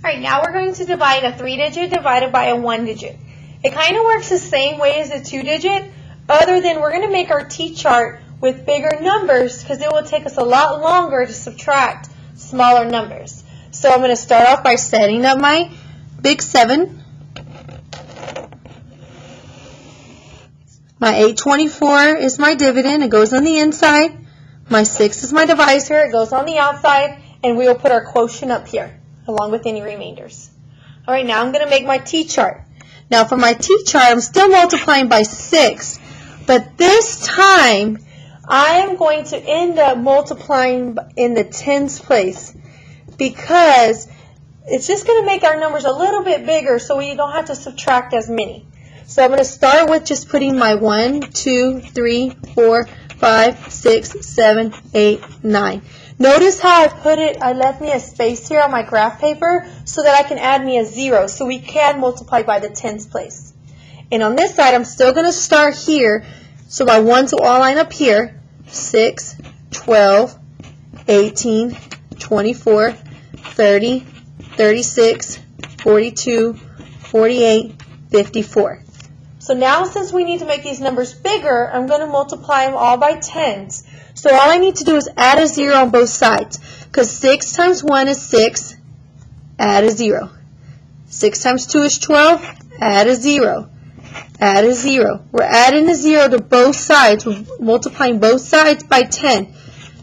Alright, now we're going to divide a 3-digit divided by a 1-digit. It kind of works the same way as a 2-digit, other than we're going to make our T-chart with bigger numbers because it will take us a lot longer to subtract smaller numbers. So I'm going to start off by setting up my big 7. My 824 is my dividend. It goes on the inside. My 6 is my divisor. It goes on the outside. And we will put our quotient up here, along with any remainders. All right, now I'm going to make my T-chart. Now for my T-chart, I'm still multiplying by 6. But this time, I am going to end up multiplying in the tens place because it's just going to make our numbers a little bit bigger so we don't have to subtract as many. So I'm going to start with just putting my 1, 2, 3, 4, 5, 6, 7, 8, 9. Notice how I left me a space here on my graph paper so that I can add me a 0 so we can multiply by the tens place. And on this side, I'm still going to start here. So my 1s will all line up here. 6, 12, 18, 24, 30, 36, 42, 48, 54. So now since we need to make these numbers bigger, I'm going to multiply them all by tens. So all I need to do is add a 0 on both sides. Because 6 times 1 is 6, add a 0. 6 times 2 is 12, add a 0. Add a 0. We're adding a 0 to both sides. We're multiplying both sides by 10,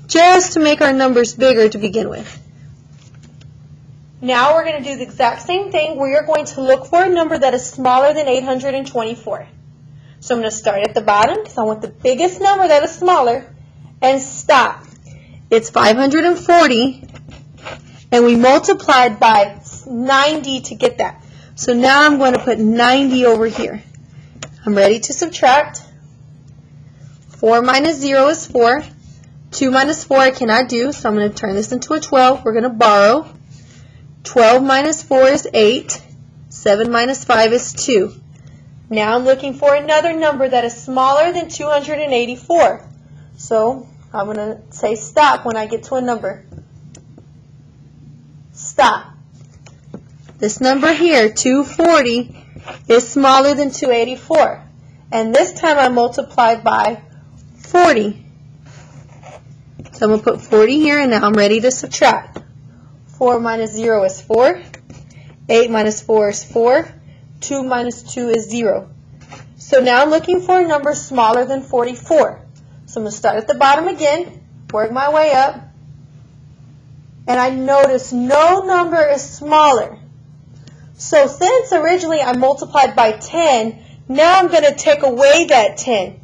just to make our numbers bigger to begin with. Now we're going to do the exact same thing. We are going to look for a number that is smaller than 824. So I'm going to start at the bottom because I want the biggest number that is smaller and stop. It's 540 and we multiplied by 90 to get that. So now I'm going to put 90 over here. I'm ready to subtract. 4 minus 0 is 4. 2 minus 4 I cannot do, so I'm going to turn this into a 12. We're going to borrow. 12 minus 4 is 8. 7 minus 5 is 2. Now I'm looking for another number that is smaller than 284. So I'm going to say stop when I get to a number. Stop. This number here, 240, is smaller than 284. And this time I multiplied by 40. So I'm going to put 40 here, and now I'm ready to subtract. 4 minus 0 is 4. 8 minus 4 is 4. 2 minus 2 is 0. So now I'm looking for a number smaller than 44. So I'm going to start at the bottom again, work my way up, and I notice no number is smaller. So since originally I multiplied by 10, now I'm going to take away that 10.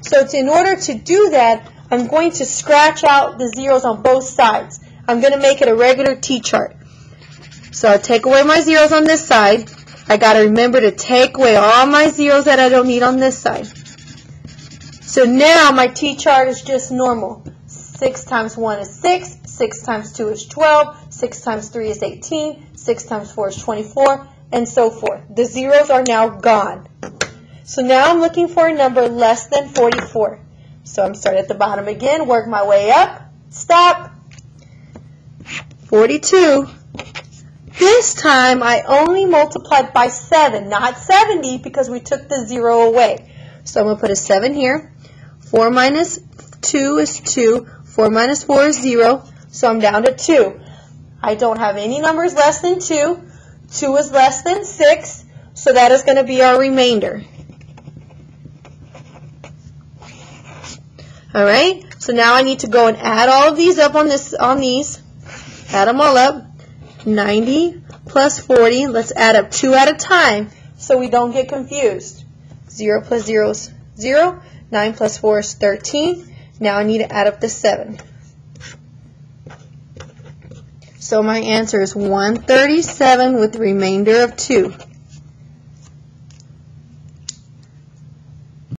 So in order to do that, I'm going to scratch out the zeros on both sides. I'm going to make it a regular T-chart. So I'll take away my zeros on this side. I got to remember to take away all my zeros that I don't need on this side. So now my T-chart is just normal. 6 times 1 is 6. 6 times 2 is 12. 6 times 3 is 18. 6 times 4 is 24. And so forth. The zeros are now gone. So now I'm looking for a number less than 44. So I'm starting at the bottom again, work my way up, stop. 42. This time I only multiplied by 7, not 70 because we took the 0 away. So I'm going to put a 7 here. 4 minus 2 is 2. 4 minus 4 is 0. So I'm down to 2. I don't have any numbers less than 2. 2 is less than 6. So that is going to be our remainder. Alright, so now I need to go and add all of these up on these. Add them all up. 90 plus 40. Let's add up 2 at a time so we don't get confused. 0 plus 0 is 0. 9 plus 4 is 13. Now I need to add up the 7. So my answer is 137 with the remainder of 2.